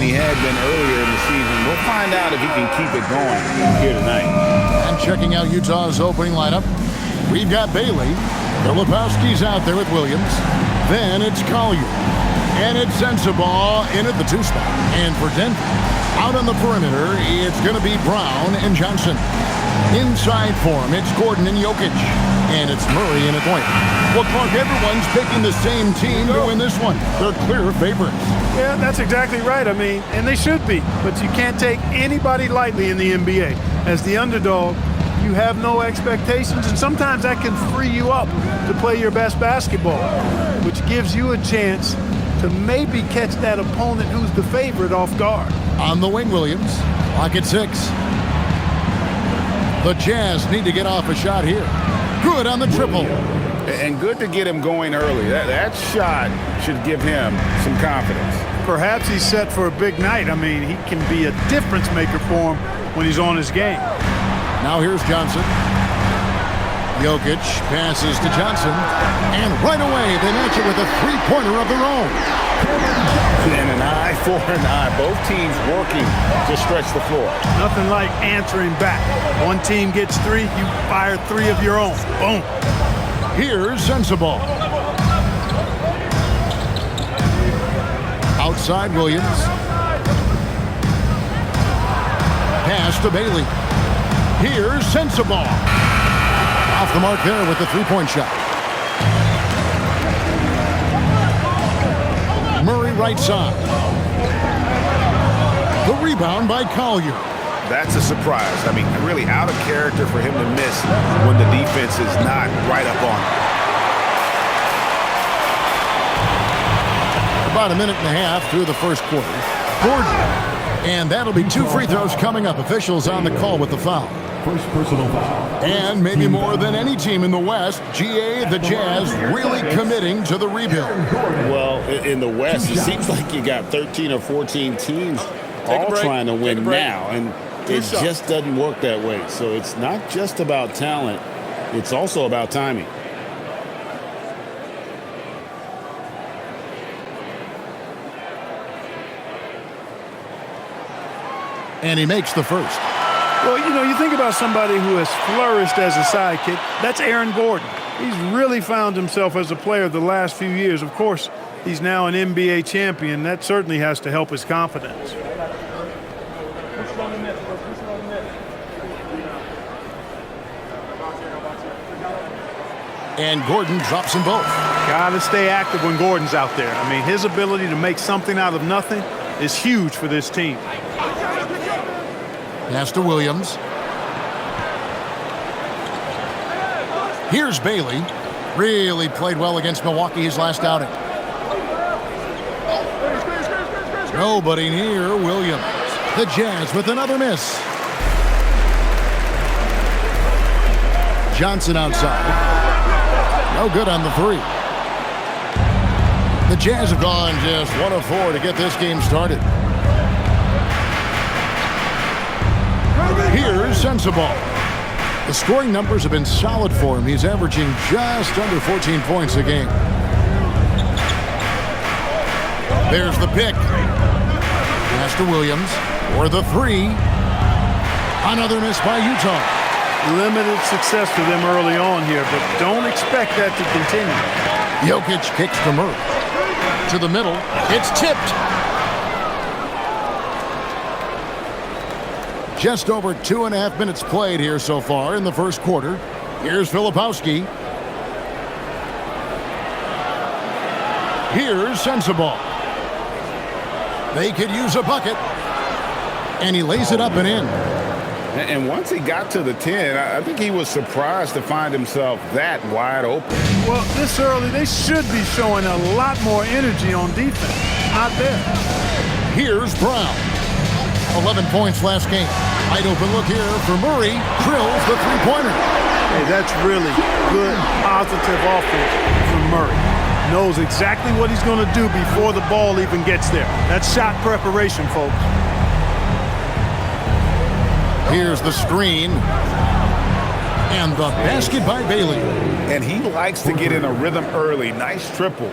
than he had been earlier in the season. We'll find out if he can keep it going here tonight. And checking out Utah's opening lineup, we've got Bailey. Filipowski's out there with Williams. Then it's Collier. And it's Sensabaugh in at the 2 spot. And for Denver, out on the perimeter, it's going to be Brown and Johnson. Inside for him, it's Gordon and Jokic. And it's Murray in at point. Well, Clark, everyone's picking the same team to win this one. They're clear favorites. Yeah, that's exactly right. I mean, and they should be. But you can't take anybody lightly in the NBA. As the underdog, you have no expectations, and sometimes that can free you up to play your best basketball, which gives you a chance to maybe catch that opponent who's the favorite off guard. On the wing, Williams. Clock at 6. The Jazz need to get off a shot here. Good on the triple. And good to get him going early. That shot should give him some confidence. Perhaps he's set for a big night. I mean, he can be a difference maker for him when he's on his game. Now here's Johnson. Jokic passes to Johnson. And right away, they match it with a three-pointer of their own. And an eye for an eye. Both teams working to stretch the floor. Nothing like answering back. One team gets 3, you fire 3 of your own. Boom. Here's Sensabaugh. Outside Williams. Pass to Bailey. Here's Sensabaugh. Off the mark there with the three-point shot. Murray right side. The rebound by Collier. That's a surprise. I mean, really out of character for him to miss when the defense is not right up on him. About a minute and a half through the first quarter. Gordon. And that'll be 2 free throws coming up. Officials on the call with the foul. First personal foul. And maybe more than any team in the West, GA, the Jazz, really committing to the rebuild. Well, in the West, it seems like you got 13 or 14 teams all trying to win now, and it just doesn't work that way. So it's not just about talent, it's also about timing. And he makes the first. Well, you know, you think about somebody who has flourished as a sidekick. That's Aaron Gordon. He's really found himself as a player the last few years. Of course, he's now an NBA champion. That certainly has to help his confidence. And Gordon drops them both. Got to stay active when Gordon's out there. I mean, his ability to make something out of nothing is huge for this team. Pass to Williams. Here's Bailey. Really played well against Milwaukee his last outing. Nobody near Williams. The Jazz with another miss. Johnson outside. No good on the 3. The Jazz have gone just 1 of 4 to get this game started. Here's Sensabaugh. The scoring numbers have been solid for him. He's averaging just under 14 points a game. There's the pick. Pass to Williams for the 3. Another miss by Utah. Limited success for them early on here, but don't expect that to continue. Jokic kicks to Murray. To the middle. It's tipped. Just over 2.5 minutes played here so far in the first quarter. Here's Filipowski. Here's Sensabaugh. They could use a bucket. And he lays it up and in. And once he got to the 10, I think he was surprised to find himself that wide open. Well, this early, they should be showing a lot more energy on defense. Not there. Here's Brown. 11 points last game. Wide open look here for Murray. Drills the three-pointer. Hey, that's really good, positive offense from Murray. Knows exactly what he's going to do before the ball even gets there. That's shot preparation, folks. Here's the screen. And the basket by Bailey. And he likes to get in a rhythm early. Nice triple.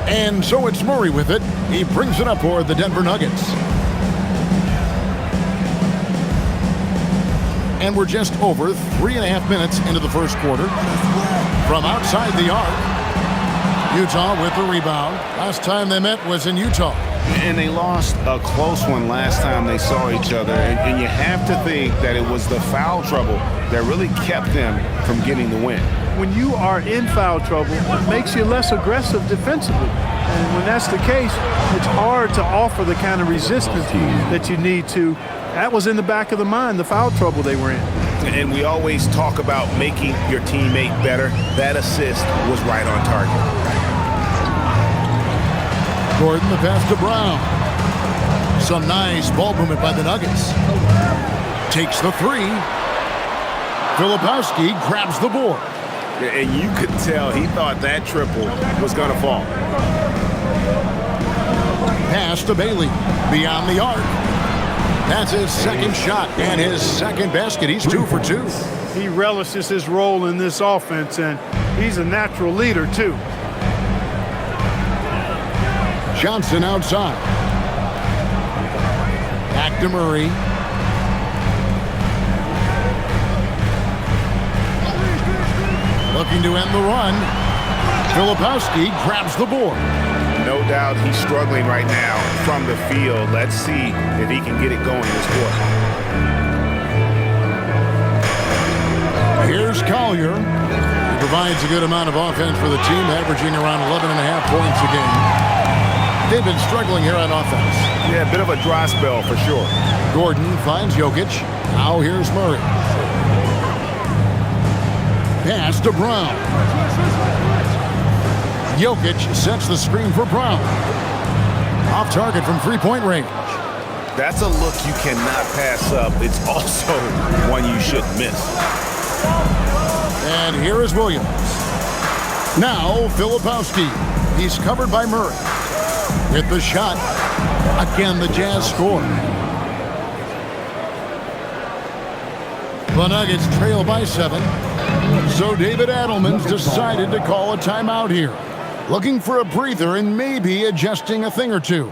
And so it's Murray with it. He brings it up for the Denver Nuggets. And we're just over 3.5 minutes into the first quarter. From outside the arc, Utah with the rebound. Last time they met was in Utah. And they lost a close one last time they saw each other. And you have to think that it was the foul trouble that really kept them from getting the win. When you are in foul trouble, it makes you less aggressive defensively. And when that's the case, it's hard to offer the kind of resistance that you need to. That was in the back of the mind, the foul trouble they were in. And we always talk about making your teammate better. That assist was right on target. Gordon, the pass to Brown. Some nice ball movement by the Nuggets. Takes the three. Filipowski grabs the board. And you could tell he thought that triple was going to fall. Pass to Bailey. Beyond the arc. That's his second shot and his second basket. He's 2 for 2. He relishes his role in this offense, and he's a natural leader, too. Johnson outside. Back to Murray. Looking to end the run. Filipowski grabs the board. No doubt he's struggling right now from the field. Let's see if he can get it going this quarter. Here's Collier. He provides a good amount of offense for the team, averaging around 11.5 points a game. They've been struggling here on offense. Yeah, a bit of a dry spell for sure. Gordon finds Jokic. Now here's Murray. Pass to Brown. Jokic sets the screen for Brown. Off target from three-point range. That's a look you cannot pass up. It's also one you shouldn't miss. And here is Williams. Now Filipowski. He's covered by Murray. With the shot. Again, the Jazz score. The Nuggets trail by 7. So David Adelman's decided to call a timeout here. Looking for a breather and maybe adjusting a thing or two.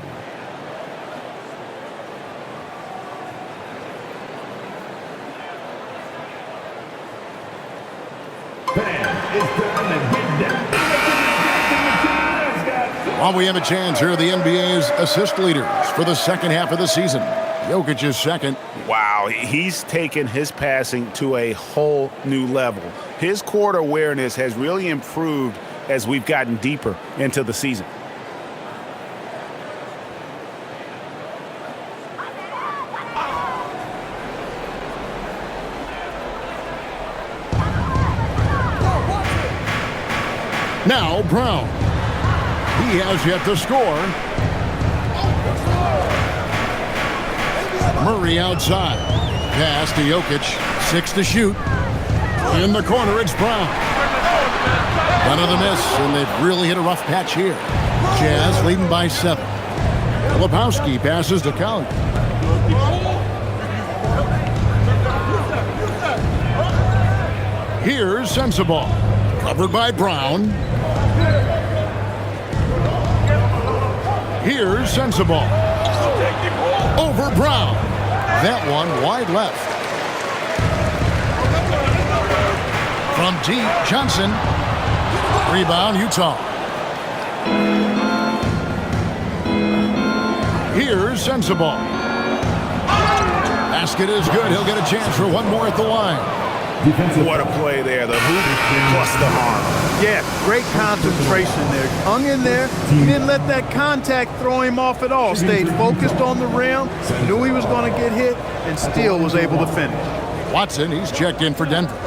Well, we have a chance here, the NBA's assist leaders for the second half of the season. Jokic is second. Wow, he's taken his passing to a whole new level. His court awareness has really improved as we've gotten deeper into the season. Now Brown. He has yet to score. Murray outside. Pass to Jokic. 6 to shoot. In the corner, it's Brown. Another miss, and they've really hit a rough patch here. Jazz leading by 7. Filipowski passes to Collier. Here's Sensabaugh. Covered by Brown. Here's Sensabaugh. Over Brown. That one wide left. From deep, Johnson. Rebound, Utah. Here's Sensabaugh. Basket is good. He'll get a chance for one more at the line. What a play there. The hoop plus the arm. Yeah, great concentration there. Hung in there. He didn't let that contact throw him off at all. Stayed focused on the rim. Knew he was going to get hit and still was able to finish. Watson, he's checked in for Denver.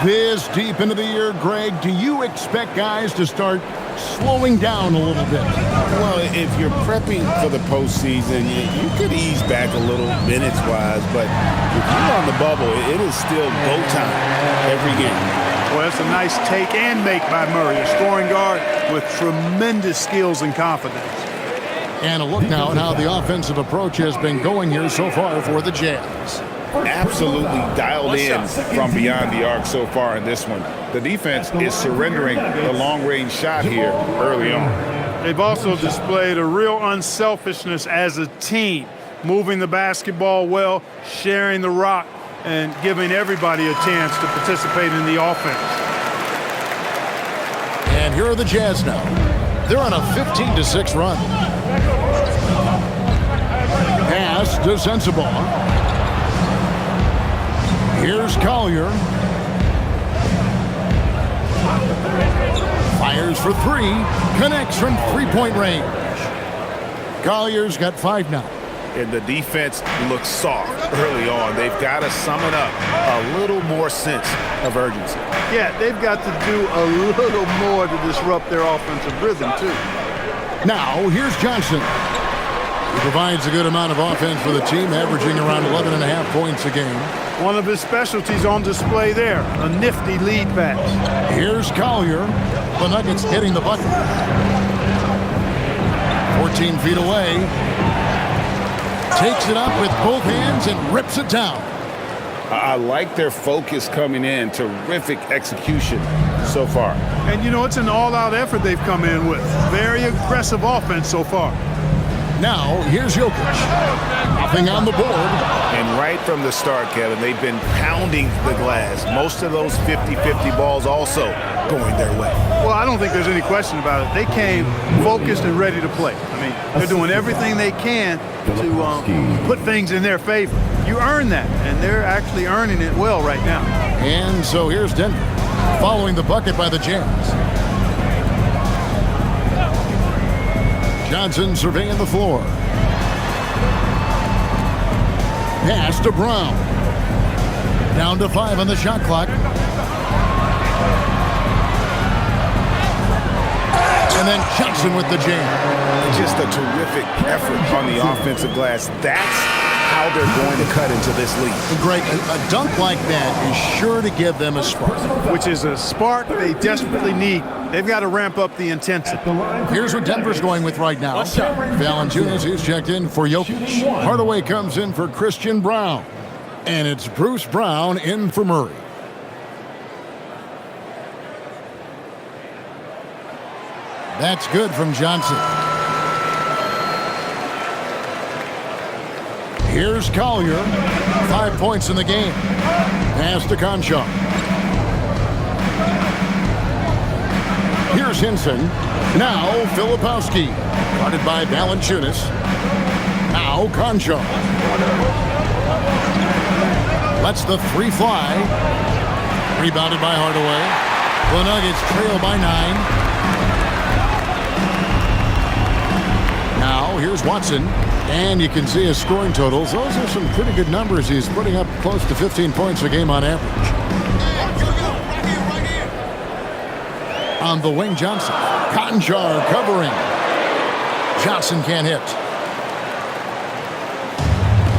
This deep into the year, Greg, do you expect guys to start slowing down a little bit? Well, if you're prepping for the postseason, you could ease back a little minutes-wise, but if you're on the bubble, it is still go time every game. Well, that's a nice take and make by Murray, a scoring guard with tremendous skills and confidence. And a look now at how the offensive approach has been going here so far for the Jazz. Absolutely dialed in from beyond the arc so far in this one. The defense is surrendering the long-range shot here early on. They've also displayed a real unselfishness as a team, moving the basketball well, sharing the rock, and giving everybody a chance to participate in the offense. And here are the Jazz now. They're on a 15-6 run. Pass to Sensabaugh. Here's Collier. Fires for three. Connects from three-point range. Collier's got 5 now. And the defense looks soft early on. They've got to summon up a little more sense of urgency. Yeah, they've got to do a little more to disrupt their offensive rhythm, too. Now, here's Johnson. He provides a good amount of offense for the team, averaging around 11.5 points a game. One of his specialties on display there, a nifty lead pass. Here's Collier. The Nuggets getting the bucket. 14 feet away. Takes it up with both hands and rips it down. I like their focus coming in. Terrific execution so far. And, you know, it's an all-out effort they've come in with. Very aggressive offense so far. Now, here's Jokic. Nothing on the board. And right from the start, Kevin, they've been pounding the glass. Most of those 50-50 balls also going their way. Well, I don't think there's any question about it. They came focused and ready to play. I mean, they're doing everything they can to put things in their favor. You earn that, and they're actually earning it well right now. And so here's Denver, following the bucket by the Jazz. Johnson surveying the floor. Pass to Brown. Down to 5 on the shot clock. And then Johnson with the jam. Just a terrific effort on the offensive glass. That's how they're going to cut into this league. Greg, a dunk like that is sure to give them a spark. Which is a spark they desperately need. They've got to ramp up the intensity. Here's what Denver's going with right now. Valanciunas is checked in for Jokic. Hardaway comes in for Christian Brown. And it's Bruce Brown in for Murray. That's good from Johnson. Here's Collier. 5 points in the game. Pass to Conchar. Here's Hinson. Now Filipowski. Guarded by Valanciunas. Now Conchar. Lets the three fly. Rebounded by Hardaway. The Nuggets trail by 9. Now, here's Watson, and you can see his scoring totals. Those are some pretty good numbers. He's putting up close to 15 points a game on average. On the wing, Johnson. Conchar covering. Johnson can't hit.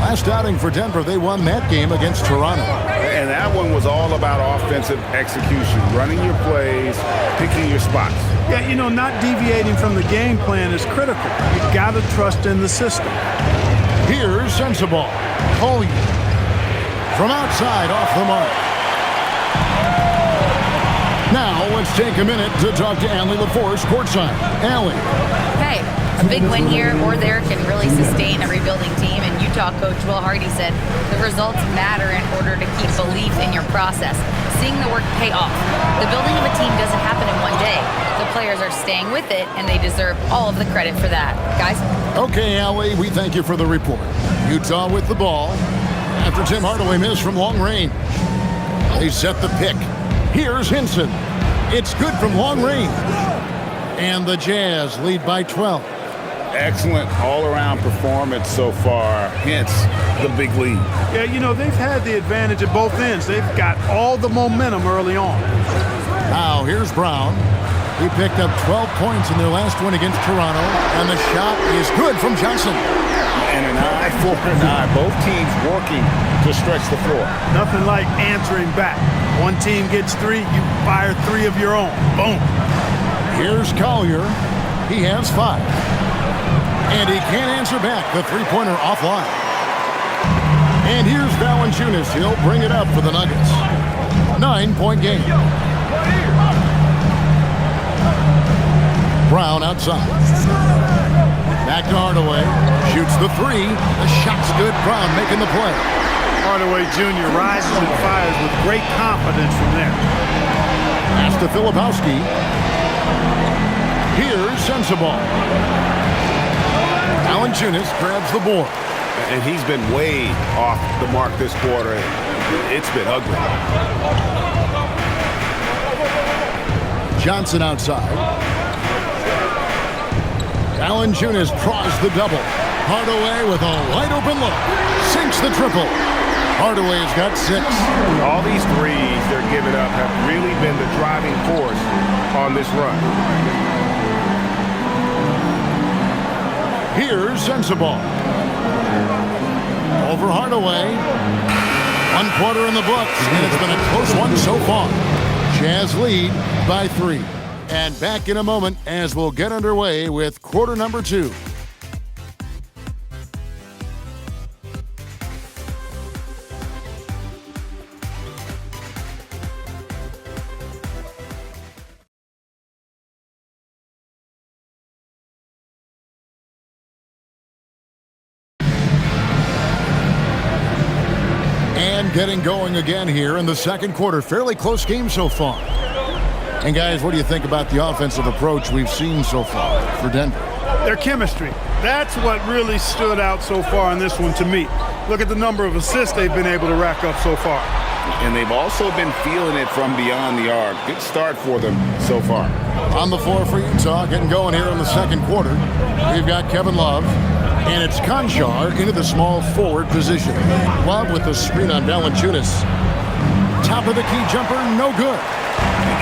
Last outing for Denver, they won that game against Toronto. And that one was all about offensive execution, running your plays, picking your spots. Yeah, you know, not deviating from the game plan is critical. You've got to trust in the system. Here's Sensabaugh. Collier. From outside, off the mark. Now, let's take a minute to talk to Allie LaForce, courtside. Allie. Hey, a big win here or there can really sustain a rebuilding team. And Utah coach Will Hardy said the results matter in order to keep belief in your process. Seeing the work pay off. The building of a team doesn't happen in one day. The players are staying with it, and they deserve all of the credit for that. Guys? Okay, Allie, we thank you for the report. Utah with the ball after Tim Hardaway missed from long range. They set the pick. Here's Hinson. It's good from long range. And the Jazz lead by 12. Excellent all-around performance so far, hence the big lead. Yeah, you know, they've had the advantage at both ends. They've got all the momentum early on. Now, here's Brown. He picked up 12 points in their last win against Toronto, and the shot is good from Johnson. And an eye for an eye. Both teams working to stretch the floor. Nothing like answering back. One team gets 3, you fire 3 of your own. Boom. Here's Collier. He has 5. And he can't answer back. The three-pointer offline. And here's Valanciunas. He'll bring it up for the Nuggets. 9-point game. Brown outside. Back to Hardaway. Shoots the three. The shot's good. Brown making the play. Hardaway Jr. rises and fires with great confidence from there. Pass to Filipowski. Here's Sensabaugh. Valanciunas grabs the board. And he's been way off the mark this quarter. It's been ugly. Johnson outside. Valanciunas draws the double. Hardaway with a wide-open look. Sinks the triple. Hardaway has got 6. All these threes they're giving up have really been the driving force on this run. Here's Sensabaugh. Over Hardaway. 1 quarter in the books, and it's been a close one so far. Jazz lead by 3. And back in a moment as we'll get underway with quarter number 2. And getting going again here in the second quarter. Fairly close game so far. And guys, what do you think about the offensive approach we've seen so far for Denver? Their chemistry. That's what really stood out so far in this one to me. Look at the number of assists they've been able to rack up so far. And they've also been feeling it from beyond the arc. Good start for them so far. On the floor for Utah, getting going here in the second quarter. We've got Kevin Love. And it's Conchar into the small forward position. Love with the screen on Valanciunas. Top of the key jumper, no good.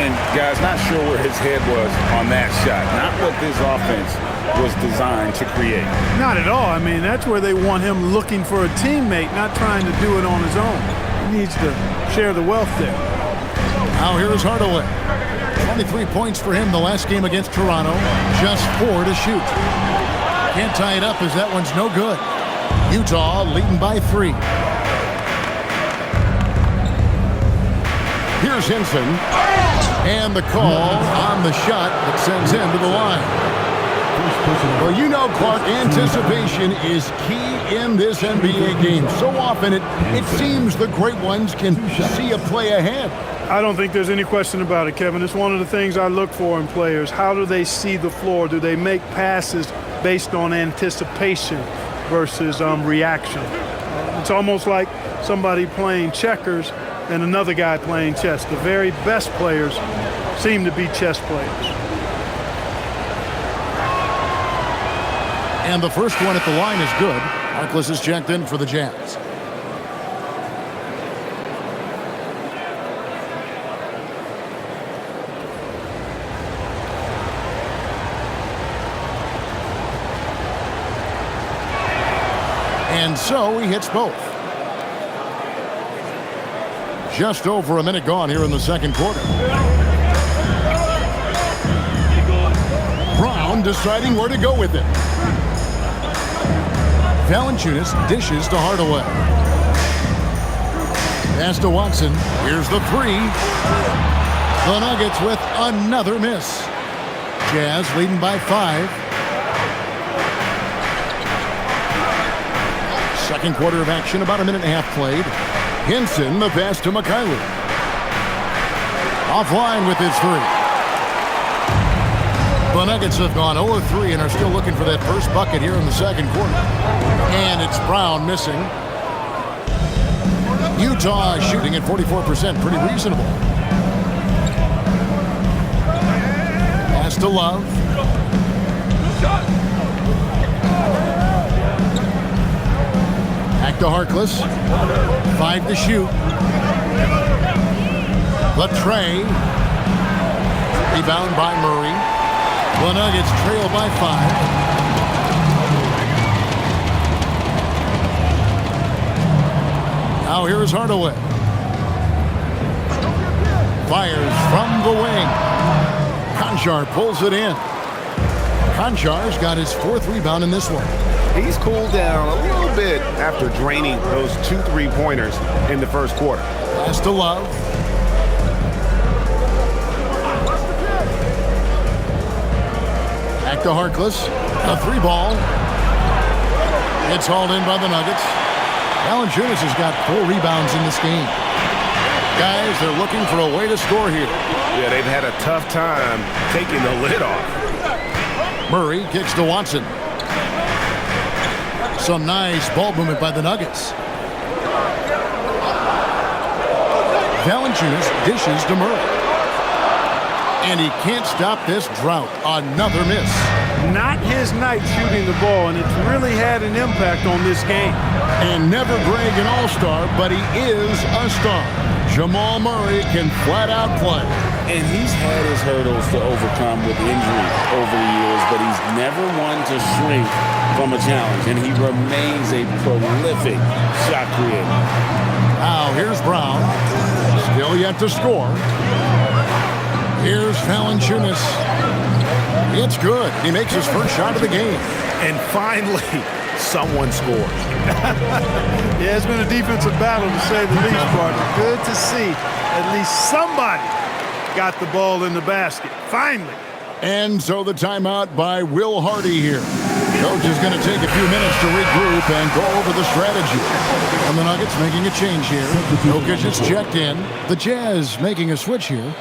And guys, not sure where his head was on that shot. Not what this offense was designed to create. Not at all. I mean, that's where they want him looking for a teammate, not trying to do it on his own. He needs to share the wealth there. Now here's Hardaway. 23 points for him the last game against Toronto. Just 4 to shoot. Can't tie it up as that one's no good. Utah leading by 3. Here's Henson. And the call on the shot that sends him to the line. Well, you know, Clark, anticipation is key in this NBA game. So often it seems the great ones can see a play ahead. I don't think there's any question about it, Kevin. It's one of the things I look for in players. How do they see the floor? Do they make passes based on anticipation versus reaction? It's almost like somebody playing checkers and another guy playing chess. The very best players seem to be chess players. And the first one at the line is good. Harkless is checked in for the Jazz. And so he hits both. Just over a minute gone here in the second quarter. Brown deciding where to go with it. Valanciunas dishes to Hardaway. Pass to Watson. Here's the 3. The Nuggets with another miss. Jazz leading by 5. Second quarter of action, about a minute and a half played. Henson, the pass to McKinley. Offline with his 3. The Nuggets have gone 0-3 and are still looking for that first bucket here in the second quarter. And it's Brown missing. Utah shooting at 44%, pretty reasonable. Pass to Love. Back to Harkless. 5 to shoot. Latrey. Rebound by Murray. The Nuggets trail by 5. Now here's Hardaway. Fires from the wing. Conchar pulls it in. Konchar's got his 4th rebound in this one. He's cooled down a little bit after draining those 2 3-pointers in the first quarter. Pass to Love. to Harkless. A 3-ball. It's hauled in by the Nuggets. Valanciunas has got 4 rebounds in this game. Guys, they're looking for a way to score here. Yeah, they've had a tough time taking the lid off. Murray kicks to Watson. Some nice ball movement by the Nuggets. Valanciunas dishes to Murray. And he can't stop this drought. Another miss. Not his night shooting the ball, and it's really had an impact on this game. And never Greg an all-star, but he is a star. Jamal Murray can flat out play. And he's had his hurdles to overcome with injury over the years, but he's never one to shrink from a challenge, and he remains a prolific shot creator. Now here's Brown. Still yet to score. Here's Valanciunas. It's good. He makes his first shot of the game. And finally, someone scores. Yeah, it's been a defensive battle to say the least, partner. Good to see at least somebody got the ball in the basket. Finally. And so the timeout by Will Hardy here. Coach is going to take a few minutes to regroup and go over the strategy. And the Nuggets making a change here. Jokic is checked in. The Jazz making a switch here.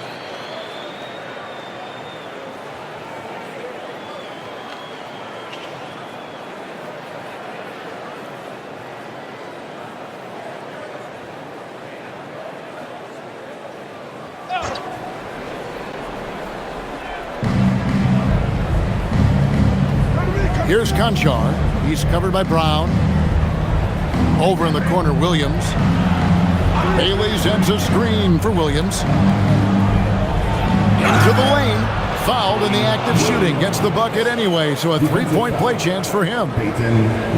Here's Conchar. He's covered by Brown. Over in the corner, Williams. Bailey sends a screen for Williams. Into the lane. Fouled in the act of shooting. Gets the bucket anyway, so a 3-point play chance for him.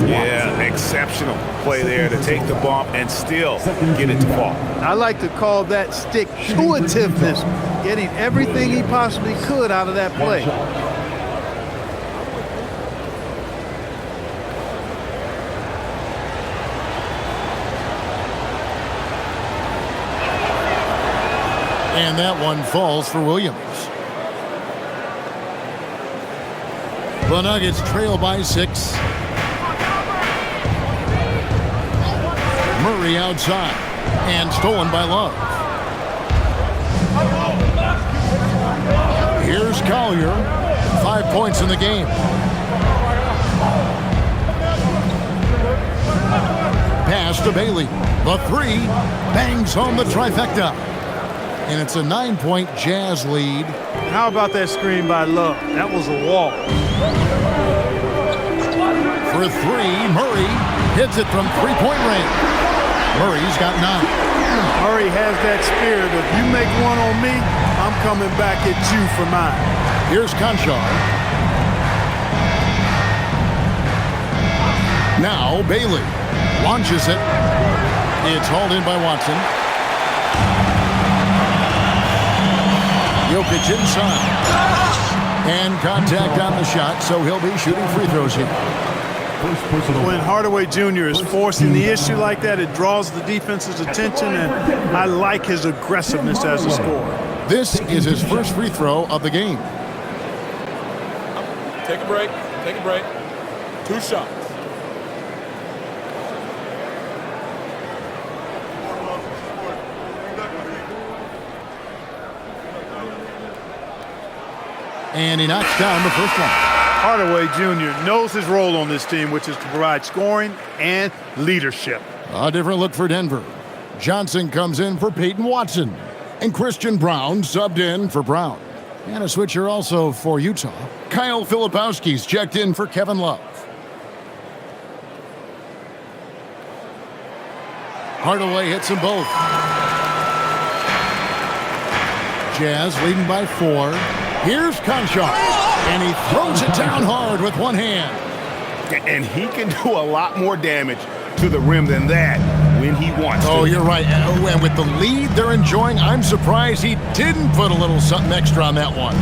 Yeah, exceptional play there to take the bump and still get it to fall. I like to call that stick-to-itiveness, getting everything he possibly could out of that play. And that one falls for Williams. The Nuggets trail by 6. Murray outside. And stolen by Love. Here's Collier. 5 points in the game. Pass to Bailey. The 3 bangs home the trifecta. And it's a 9-point Jazz lead. How about that screen by Love? That was a wall. For 3, Murray hits it from 3-point range. Murray's got 9. Murray has that spirit of you make one on me, I'm coming back at you for mine. Here's Conchar. Now Bailey launches it. It's hauled in by Watson. Jokic inside. And contact on the shot, so he'll be shooting free throws here. When Hardaway Jr. is forcing the issue like that, it draws the defense's attention, and I like his aggressiveness as a scorer. This is his first free throw of the game. Take a break. Take a break. 2 shots. And he knocks down the first one. Hardaway Jr. knows his role on this team, which is to provide scoring and leadership. A different look for Denver. Johnson comes in for Peyton Watson. And Christian Brown subbed in for Brown. And a switcher also for Utah. Kyle Filipowski's checked in for Kevin Love. Hardaway hits them both. Jazz leading by 4. Here's Conchar, and he throws it down hard with one hand. And he can do a lot more damage to the rim than that when he wants to. Oh, you're right. And with the lead they're enjoying, I'm surprised he didn't put a little something extra on that one.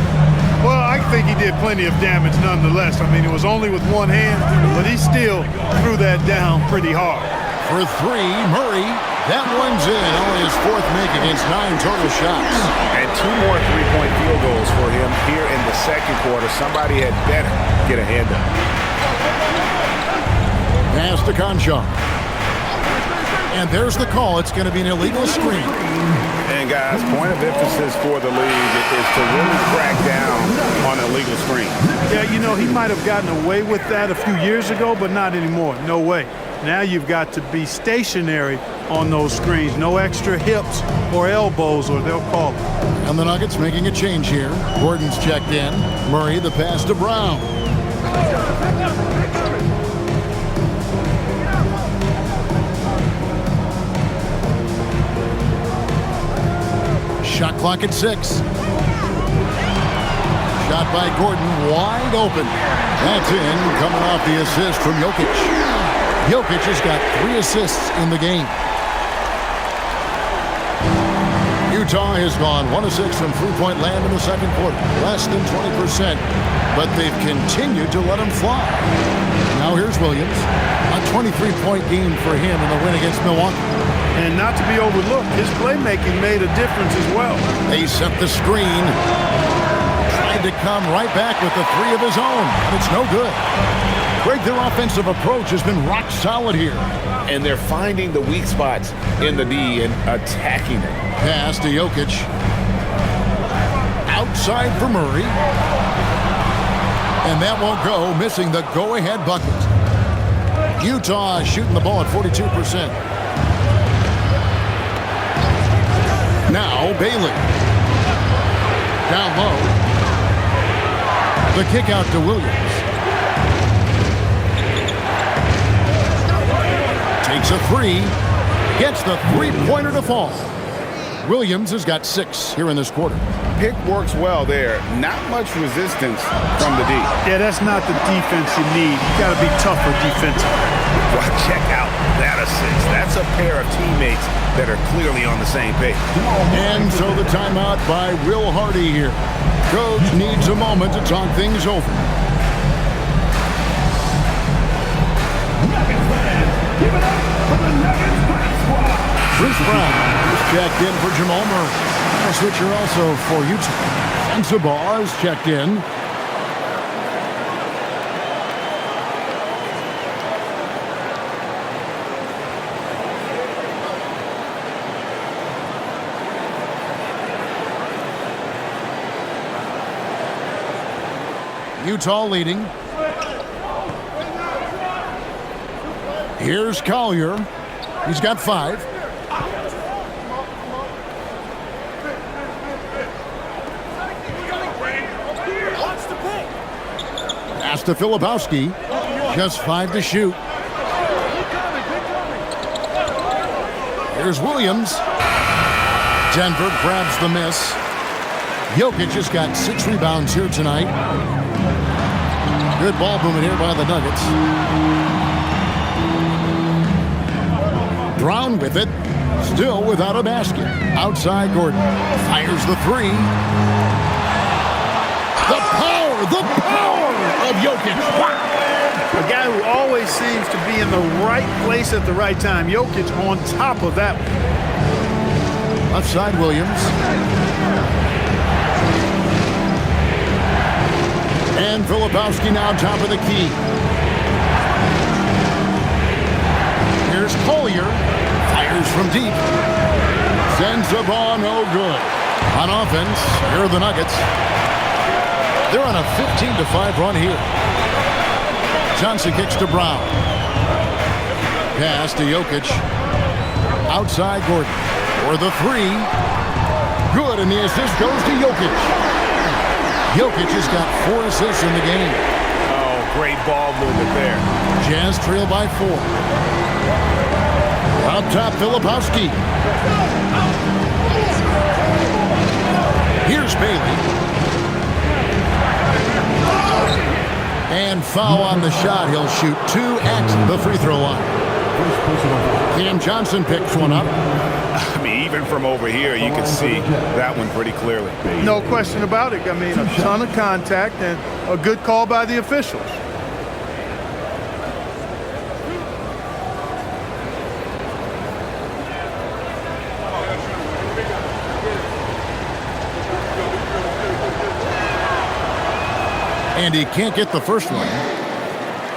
Well, I think he did plenty of damage nonetheless. I mean, it was only with one hand, but he still threw that down pretty hard. For 3, Murray That one's in. Only his fourth make against 9 total shots. And 2 more three-point field goals for him here in the second quarter. Somebody had better get a hand up. Pass to Conchar. And there's the call. It's going to be an illegal screen. And, guys, point of emphasis for the league is to really crack down on illegal screen. Yeah, you know, he might have gotten away with that a few years ago, but not anymore. No way. Now you've got to be stationary on those screens. No extra hips or elbows, or they'll call it. And the Nuggets making a change here. Gordon's checked in. Murray, the pass to Brown. Shot clock at 6. Shot by Gordon, wide open. That's in, coming off the assist from Jokic. Jokic has got 3 assists in the game. Utah has gone 1 of 6 from three-point land in the second quarter. Less than 20%, but they've continued to let him fly. Now here's Williams. A 23-point game for him in the win against Milwaukee. And not to be overlooked, his playmaking made a difference as well. They set the screen. Tried to come right back with the 3 of his own, and it's no good. Greg, their offensive approach has been rock solid here. And they're finding the weak spots in the D and attacking it. Pass to Jokic. Outside for Murray. And that won't go, missing the go-ahead bucket. Utah shooting the ball at 42%. Now Bailey. Down low. The kick out to Williams. Takes a 3. Gets the three-pointer to fall. Williams has got 6 here in this quarter. Pick works well there. Not much resistance from the D. Yeah, that's not the defense you need. You got to be tougher defensively. Well, check out that assist. That's a pair of teammates that are clearly on the same page. And so the timeout by Will Hardy here. Coach needs a moment to talk things over. Bruce Brown is checked in for Jamal Murray. A switcher also for Utah. And Sabar is checked in. Utah leading. Here's Collier. He's got 5. Pass to Filipowski. Just 5 to shoot. Here's Williams. Denver grabs the miss. Jokic has got 6 rebounds here tonight. Good ball movement here by the Nuggets. Brown with it. Still without a basket. Outside Gordon. Fires the 3. The power of Jokic. A guy who always seems to be in the right place at the right time. Jokic on top of that. Left side Williams. And Filipowski now top of the key. Here's Collier. Fires from deep. Sends the ball no good. On offense, here are the Nuggets. They're on a 15-5 run here. Johnson kicks to Brown. Pass to Jokic. Outside Gordon. For the 3. Good, and the assist goes to Jokic. Jokic has got 4 assists in the game. Oh, great ball movement there. Jazz trail by 4. Up top, Filipowski. Here's Bailey. And foul on the shot. He'll shoot 2 at the free throw line. Cam Johnson picks one up. I mean, even from over here, you can see that one pretty clearly. No question about it. I mean, a ton of contact and a good call by the officials. And he can't get the first one.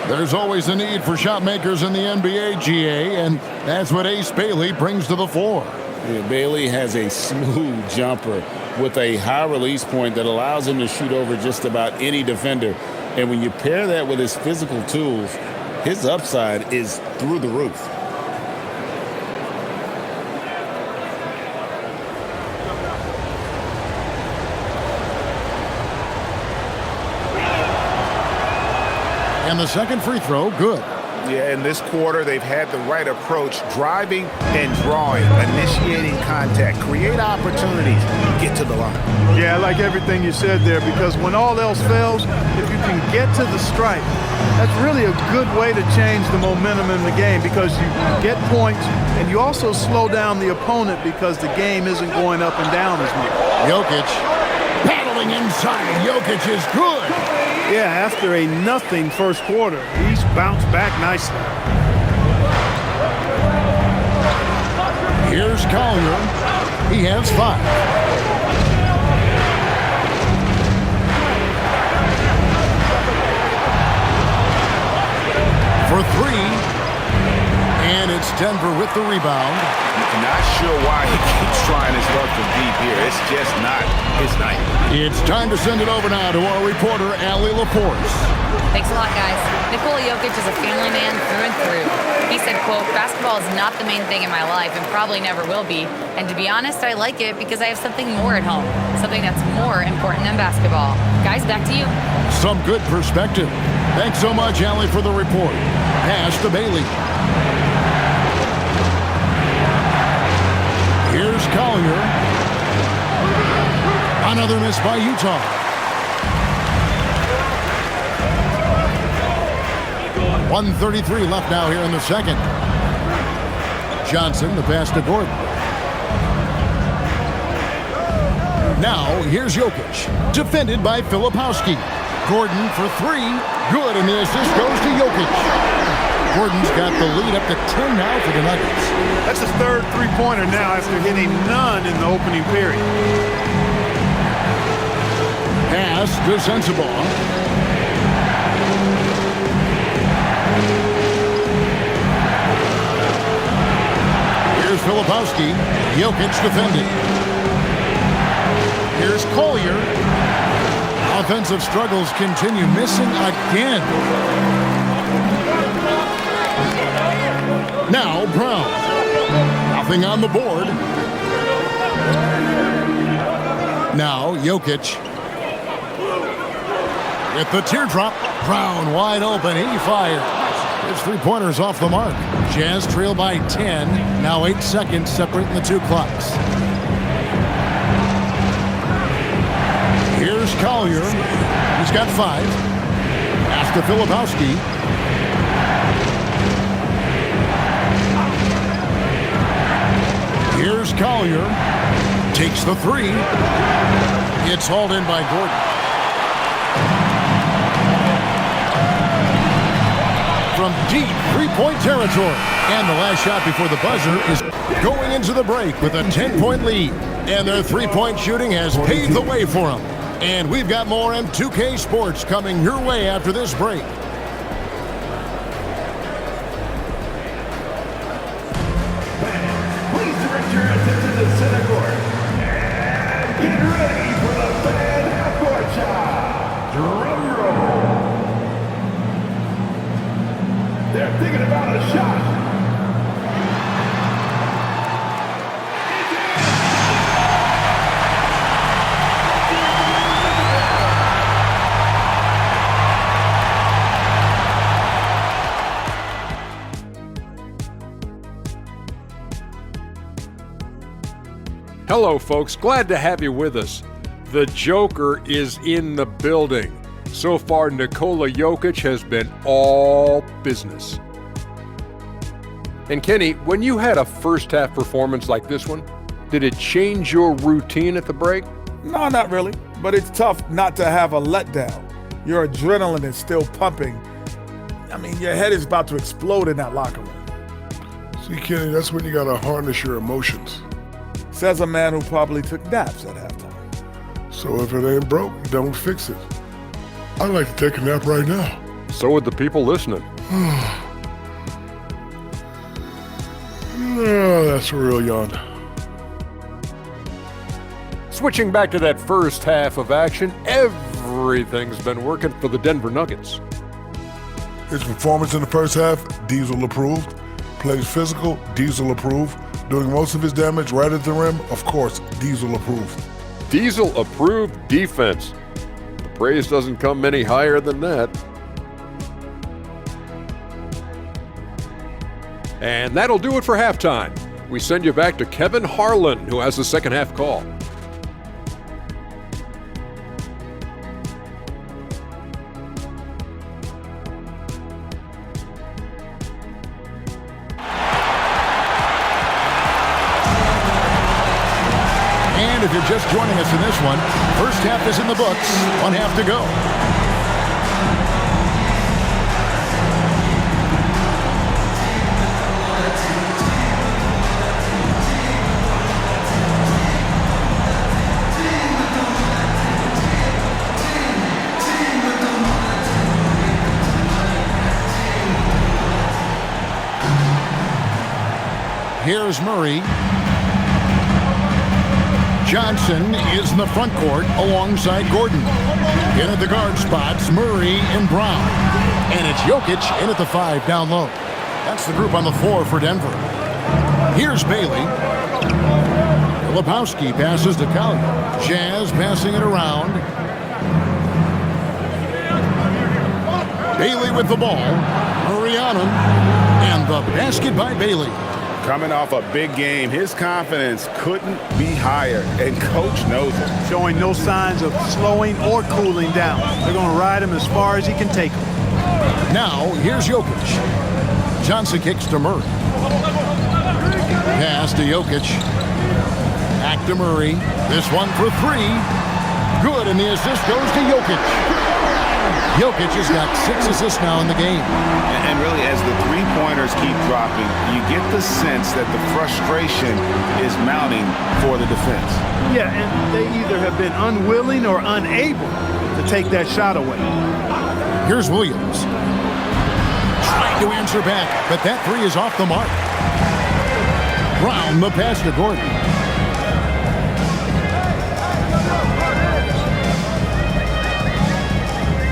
There's always a need for shot makers in the NBA, GA, and that's what Ace Bailey brings to the floor. Yeah, Bailey has a smooth jumper with a high release point that allows him to shoot over just about any defender. And when you pair that with his physical tools, his upside is through the roof. And the second free throw, good. Yeah, in this quarter, they've had the right approach, driving and drawing, initiating contact, create opportunities, get to the line. Yeah, I like everything you said there, because when all else fails, if you can get to the stripe, that's really a good way to change the momentum in the game, because you get points and you also slow down the opponent because the game isn't going up and down as much. Jokic paddling inside. Jokic is good. Yeah, after a nothing first quarter, he's bounced back nicely. Here's Collier. He has 5. For 3. And it's Denver with the rebound. Not sure why he keeps trying his luck from deep here. It's just not his night. It's time to send it over now to our reporter, Allie LaForce. Thanks a lot, guys. Nikola Jokic is a family man through and through. He said, quote, "Basketball is not the main thing in my life and probably never will be. And to be honest, I like it because I have something more at home, something that's more important than basketball." Guys, back to you. Some good perspective. Thanks so much, Allie, for the report. Pass to Bailey. Here's Collier. Another miss by Utah. .133 left now here in the second. Johnson, the pass to Gordon. Now, here's Jokic. Defended by Filipowski. Gordon for 3. Good, and the assist goes to Jokic. Gordon's got the lead up to 10 now for the Nuggets. That's his third three-pointer now after hitting none in the opening period. Pass to Sensabaugh. Here's Filipowski. Jokic defending. Here's Collier. Offensive struggles continue, missing again. Now Brown. Nothing on the board. Now Jokic. With the teardrop. Brown wide open. He fires. His three-pointers off the mark. Jazz trail by 10. Now 8 seconds separating the two clocks. Here's Collier. He's got 5. Pass to Filipowski. Here's Collier. Takes the 3. It's hauled in by Gordon. From deep three-point territory. And the last shot before the buzzer is going into the break with a 10-point lead. And their three-point shooting has paved the way for them. And we've got more M2K Sports coming your way after this break. Please direct your attention to center court. And get ready for the fan half-court shot. Drum roll. They're thinking about a shot. Hello, folks. Glad to have you with us. The Joker is in the building. So far, Nikola Jokic has been all business. And Kenny, when you had a first-half performance like this one, did it change your routine at the break? No, not really. But it's tough not to have a letdown. Your adrenaline is still pumping. I mean, your head is about to explode in that locker room. See, Kenny, that's when you got to harness your emotions. Says a man who probably took naps at halftime. So if it ain't broke, don't fix it. I'd like to take a nap right now. So would the people listening. Oh, that's a real yawn. Switching back to that first half of action, everything's been working for the Denver Nuggets. His performance in the first half, Diesel approved. Plays physical, Diesel approved. Doing most of his damage right at the rim, of course, Diesel approved. Diesel approved defense. The praise doesn't come any higher than that. And that'll do it for halftime. We send you back to Kevin Harlan, who has the second half call. And if you're just joining us in this one, first half is in the books, one half to go. Here's Murray. Johnson is in the front court alongside Gordon. In at the guard spots, Murray and Brown. And it's Jokic in at the 5 down low. That's the group on the floor for Denver. Here's Bailey. Filipowski passes to Collier. Jazz passing it around. Bailey with the ball. Murray on him. And the basket by Bailey. Coming off a big game, his confidence couldn't be higher, and coach knows it. Showing no signs of slowing or cooling down. They're going to ride him as far as he can take him. Now, here's Jokic. Johnson kicks to Murray. Pass to Jokic. Back to Murray. This one for 3. Good, and the assist goes to Jokic. Jokic has got 6 assists now in the game. And really, as the three-pointers keep dropping, you get the sense that the frustration is mounting for the defense. Yeah, and they either have been unwilling or unable to take that shot away. Here's Williams. Trying to answer back, but that 3 is off the mark. Brown, the pass to Gordon.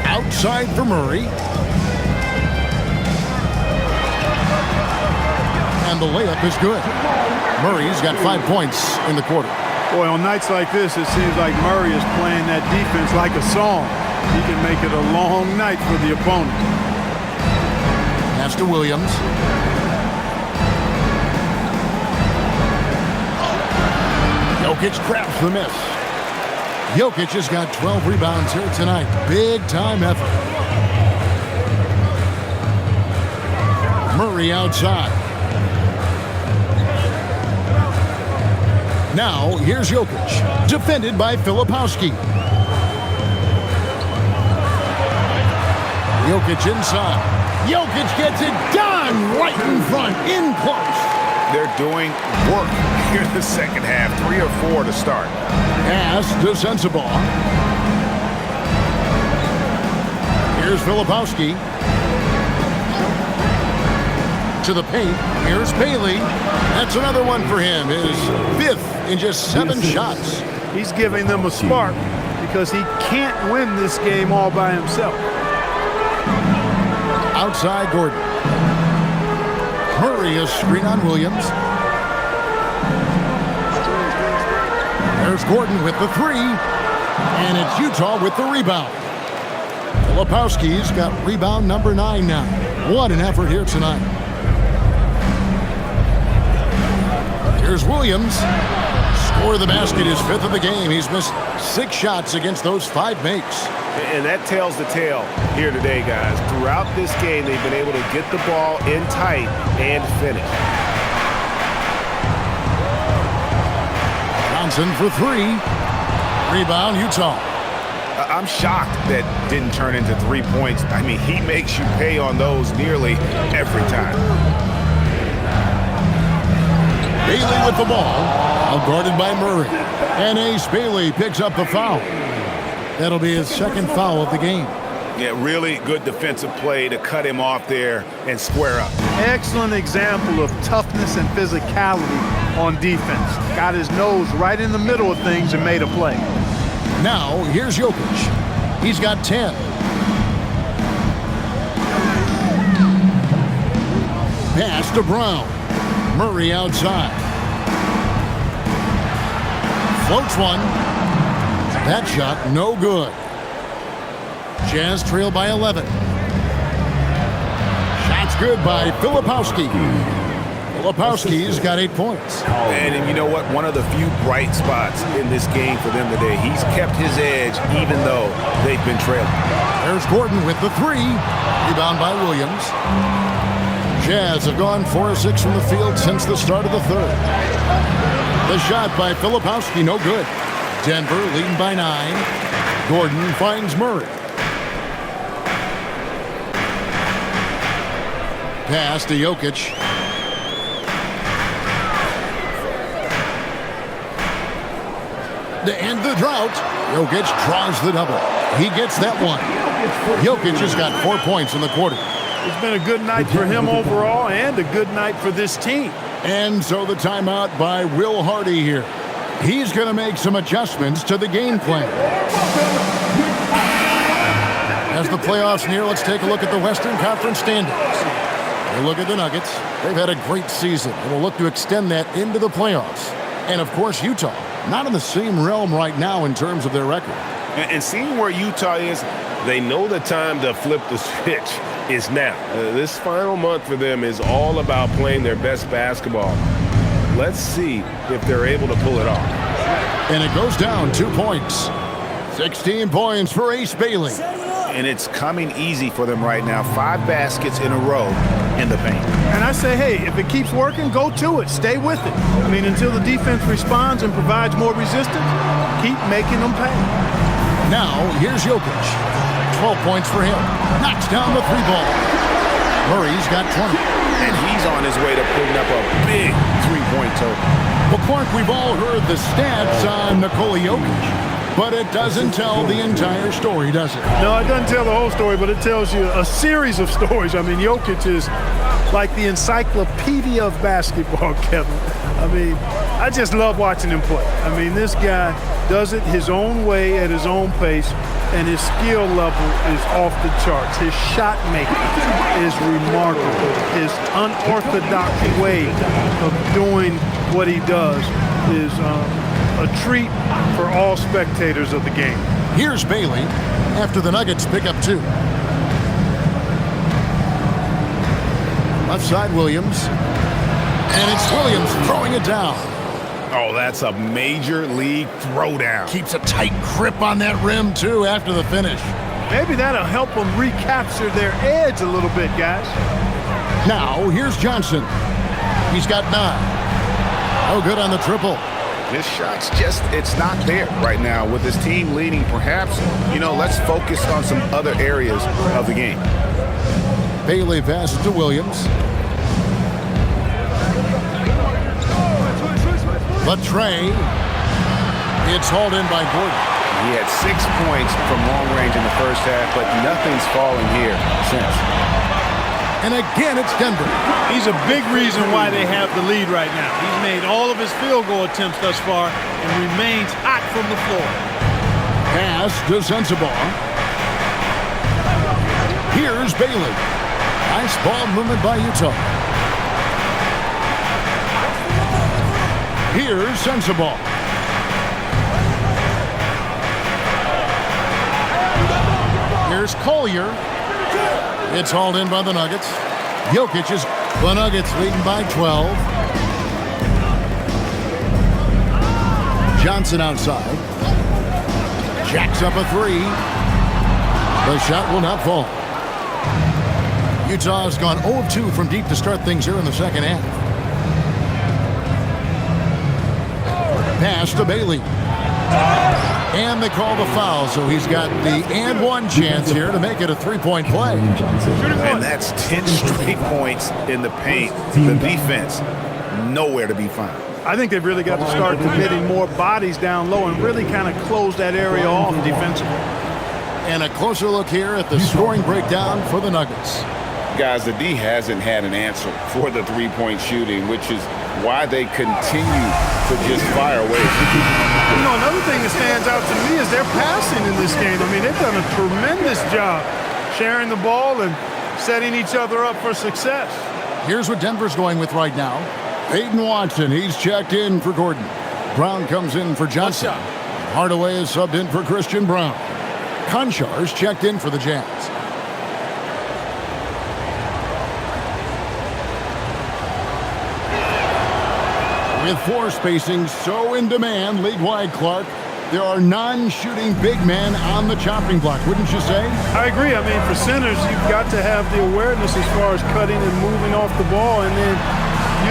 Outside for Murray. And the layup is good. Murray's got 5 points in the quarter. Boy, on nights like this, it seems like Murray is playing that defense like a song. He can make it a long night for the opponent. Pass to Williams. Jokic grabs the miss. Jokic has got 12 rebounds here tonight. Big-time effort. Murray outside. Now, here's Jokic. Defended by Filipowski. Jokic inside. Jokic gets it done right in front, in close. They're doing work here in the second half. 3 or 4 to start. Pass to Sensabaugh. Here's Filipowski. To the paint. Here's Bailey. That's another one for him. His 5th in just 7 shots. He's giving them a spark because he can't win this game all by himself. Outside Gordon. Murray is screen on Williams. There's Gordon with the 3. And it's Utah with the rebound. Filipowski's got rebound number 9 now. What an effort here tonight. Here's Williams. Score of the basket, his 5th of the game. He's missed 6 shots against those 5 makes. And that tells the tale here today, guys. Throughout this game, they've been able to get the ball in tight and finish. Johnson for 3. Rebound, Utah. I'm shocked that didn't turn into 3 points. I mean, he makes you pay on those nearly every time. Bailey with the ball. Now guarded by Murray. And Ace Bailey picks up the foul. That'll be his 2nd foul of the game. Yeah, really good defensive play to cut him off there and square up. Excellent example of toughness and physicality on defense. Got his nose right in the middle of things and made a play. Now, here's Jokic. He's got 10. Pass to Brown. Murray outside. Floats one. That shot, no good. Jazz trail by 11. Shots good by Filipowski. Filipowski's got 8 points. And you know what? One of the few bright spots in this game for them today. He's kept his edge even though they've been trailing. There's Gordon with the 3. Rebound by Williams. Jazz have gone 4 of 6 from the field since the start of the third. The shot by Filipowski, no good. Denver leading by 9. Gordon finds Murray. Pass to Jokic. To end the drought, Jokic draws the double. He gets that one. Jokic has got 4 points in the quarter. It's been a good night for him overall and a good night for this team. And so the timeout by Will Hardy here. He's going to make some adjustments to the game plan. As the playoffs near, let's take a look at the Western Conference standings. We look at the Nuggets. They've had a great season and will look to extend that into the playoffs. And, of course, Utah, not in the same realm right now in terms of their record. And seeing where Utah is, they know the time to flip the switch is now. This final month for them is all about playing their best basketball. Let's see if they're able to pull it off. And it goes down 2 points. 16 points for Ace Bailey. And it's coming easy for them right now. 5 baskets in a row in the paint. And I say, hey, if it keeps working, go to it. Stay with it. I mean, until the defense responds and provides more resistance, keep making them pay. Now, here's Jokic. 12 points for him. Knocks down the 3-ball. Murray's got 20. And he's on his way to putting up a big 3-point total. Well, Clark, we've all heard the stats on Nikola Jokic, but it doesn't tell the entire story, does it? No, it doesn't tell the whole story, but it tells you a series of stories. I mean, Jokic is like the encyclopedia of basketball, Kevin. I mean, I just love watching him play. I mean, this guy does it his own way at his own pace, and his skill level is off the charts. His shot making is remarkable. His unorthodox way of doing what he does is a treat for all spectators of the game. Here's Bailey after the Nuggets pick up 2. Left side, Williams. And it's Williams throwing it down. Oh, that's a major league throwdown. Keeps a tight grip on that rim, too, after the finish. Maybe that'll help them recapture their edge a little bit, guys. Now, here's Johnson. He's got 9. Oh, good on the triple. His shot's just, it's not there right now with his team leading. Perhaps, let's focus on some other areas of the game. Bailey passes to Williams. Latrey. It's hauled in by Gordon. He had 6 points from long range in the first half, but nothing's fallen here since. And again, it's Denver. He's a big reason why they have the lead right now. He's made all of his field goal attempts thus far and remains hot from the floor. Pass to Sensabaugh. Here's Bailey. Nice ball movement by Utah. Here's Sensabaugh. Here's Collier. It's hauled in by the Nuggets. Jokic is the Nuggets leading by 12. Johnson outside. Jacks up a 3. The shot will not fall. Utah has gone 0 of 2 from deep to start things here in the second half. Pass to Bailey. And they call the foul, so he's got the and one chance here to make it a 3-point play. And that's 10 straight points in the paint. The defense, nowhere to be found. I think they've really got to start committing more bodies down low and really kind of close that area off defensively. And a closer look here at the scoring breakdown for the Nuggets. Guys, the D hasn't had an answer for the three-point shooting, which is why they continue to just fire away. You know, another thing that stands out to me is their passing in this game. I mean, they've done a tremendous job sharing the ball and setting each other up for success. Here's what Denver's going with right now. Peyton Watson, he's checked in for Gordon. Brown comes in for Johnson. Hardaway is subbed in for Christian Brown. Konchar's checked in for the Jazz. With floor spacing so in demand league-wide, Clark, there are non-shooting big men on the chopping block, wouldn't you say? I agree. I mean, for centers, you've got to have the awareness as far as cutting and moving off the ball and then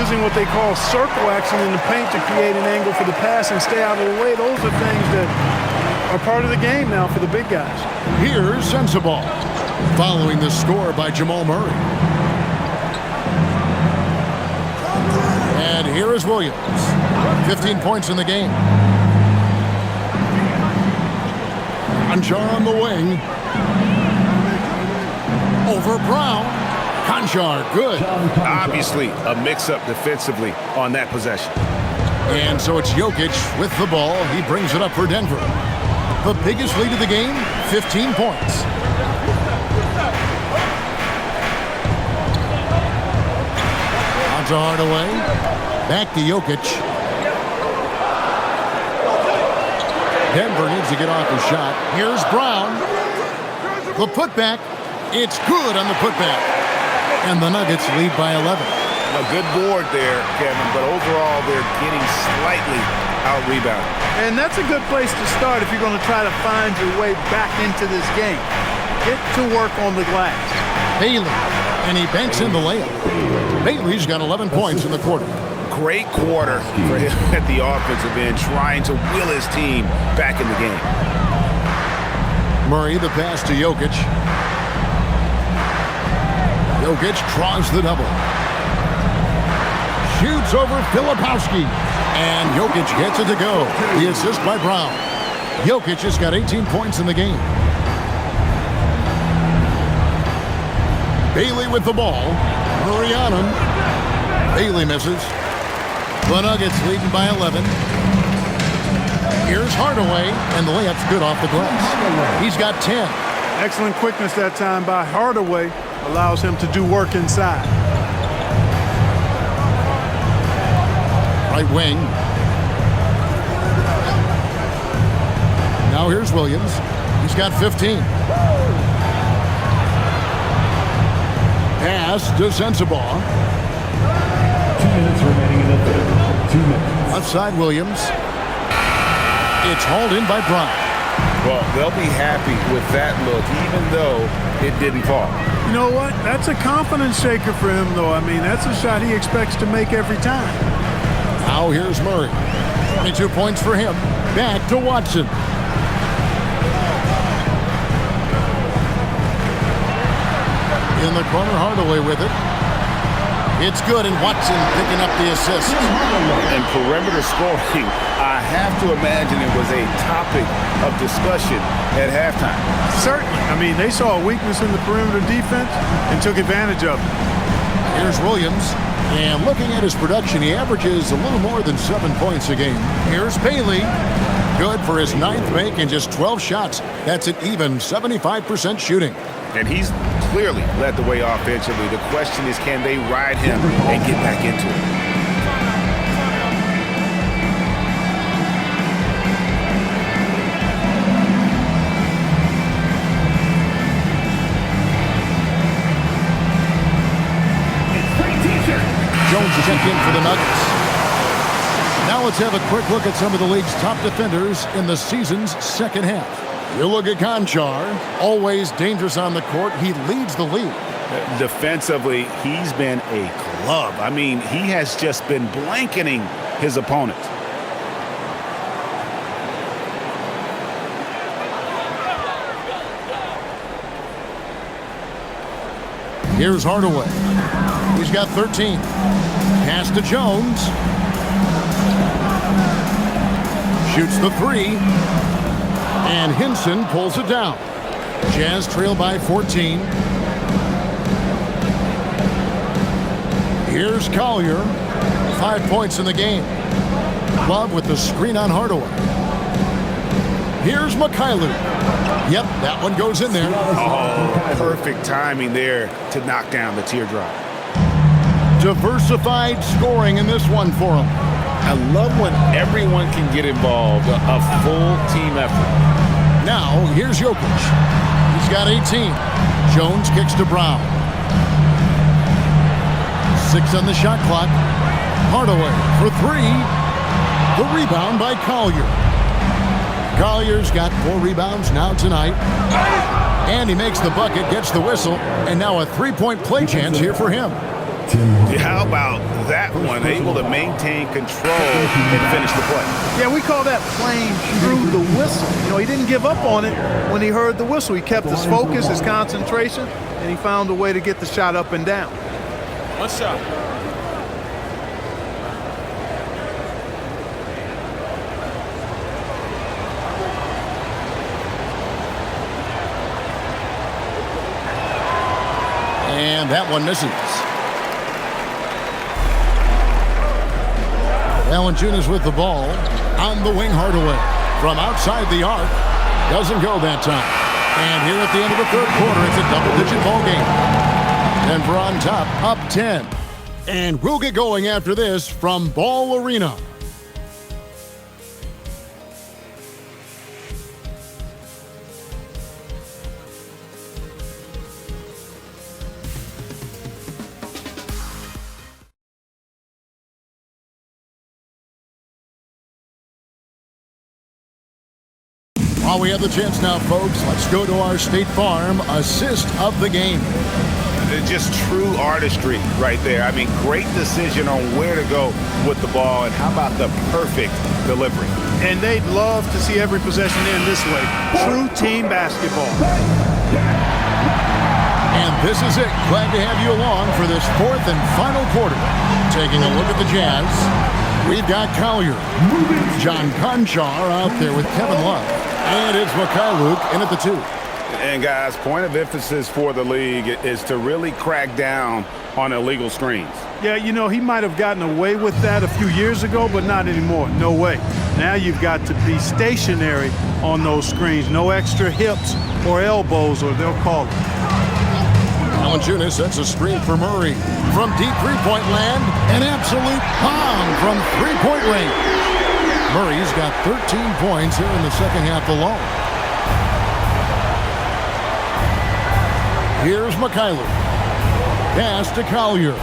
using what they call circle action in the paint to create an angle for the pass and stay out of the way. Those are things that are part of the game now for the big guys. Here's Sensabaugh, following the score by Jamal Murray. And here is Williams, 15 points in the game. Konchar on the wing. Over Brown. Konchar, good. Obviously, a mix-up defensively on that possession. And so it's Jokic with the ball. He brings it up for Denver. The biggest lead of the game, 15 points. On to Hardaway. Back to Jokic. Denver needs to get off the shot. Here's Brown. The putback. It's good on the putback. And the Nuggets lead by 11. A good board there, Kevin, but overall they're getting slightly out-rebounded. And that's a good place to start if you're going to try to find your way back into this game. Get to work on the glass. Bailey, and he banks in the layup. Bailey's got 11 points in the quarter. Great quarter for him at the offensive end, trying to will his team back in the game. Murray, the pass to Jokic. Jokic draws the double. Shoots over Filipowski. And Jokic gets it to go. The assist by Brown. Jokic has got 18 points in the game. Bailey with the ball. Murray on him. Bailey misses. The Nuggets leading by 11. Here's Hardaway, and the layup's good off the glass. He's got 10. Excellent quickness that time by Hardaway. Allows him to do work inside. Right wing. Now here's Williams. He's got 15. Pass to Sensabaugh. 2 minutes remaining in the third. 2 minutes. Outside Williams. It's hauled in by Brown. Well, they'll be happy with that look, even though it didn't fall. You know what? That's a confidence shaker for him, though. I mean, that's a shot he expects to make every time. Now here's Murray. 22 points for him. Back to Watson. In the corner, Hardaway with it. It's good, and Watson picking up the assist. And perimeter scoring, I have to imagine it was a topic of discussion at halftime. Certainly. I mean, they saw a weakness in the perimeter defense and took advantage of it. Here's Williams. And looking at his production, he averages a little more than 7 points a game. Here's Bailey. Good for his 9th make and just 12 shots. That's an even 75% shooting. And he's clearly led the way offensively. The question is, can they ride him and get back into it? Jones is checked in for the Nuggets. Now let's have a quick look at some of the league's top defenders in the season's second half. You look at Konchar, always dangerous on the court. He leads the league. Defensively, he's been a glove. I mean, he has just been blanketing his opponent. Here's Hardaway. He's got 13. Pass to Jones. Shoots the 3. And Hinson pulls it down. Jazz trail by 14. Here's Collier. 5 points in the game. Love with the screen on Hardaway. Here's Mikhailuk. Yep, that one goes in there. Oh, perfect timing there to knock down the teardrop. Diversified scoring in this one for him. I love when everyone can get involved, a full team effort. Now, here's Jokic. He's got 18. Jones kicks to Brown. 6 on the shot clock. Hardaway for 3. The rebound by Collier. Collier's got 4 rebounds now tonight. And he makes the bucket, gets the whistle, and now a 3-point play chance here for him. How about that one? Able to maintain control and finish the play. Yeah, we call that playing through the whistle. You know, he didn't give up on it when he heard the whistle. He kept his focus, his concentration, and he found a way to get the shot up and down. One shot. And that one misses. Valanciunas with the ball. On the wing, Hardaway. From outside the arc. Doesn't go that time. And here at the end of the third quarter, it's a double-digit ball game. Denver on top, up 10. And we'll get going after this from Ball Arena. While we have the chance now, folks, let's go to our State Farm assist of the game. Just true artistry right there. I mean, great decision on where to go with the ball, and how about the perfect delivery? And they'd love to see every possession end this way. True team basketball. And this is it. Glad to have you along for this fourth and final quarter. Taking a look at the Jazz, we've got Collier. John Conchar out there with Kevin Love. And it's Mikhailuk in at the 2. And guys, point of emphasis for the league is to really crack down on illegal screens. Yeah, you know, he might have gotten away with that a few years ago, but not anymore. No way. Now you've got to be stationary on those screens. No extra hips or elbows, or they'll call it. Valanciunas sets a screen for Murray. From deep three-point land, an absolute bomb from three-point range. Murray's got 13 points here in the second half alone. Here's Mikhailuk. Pass to Collier.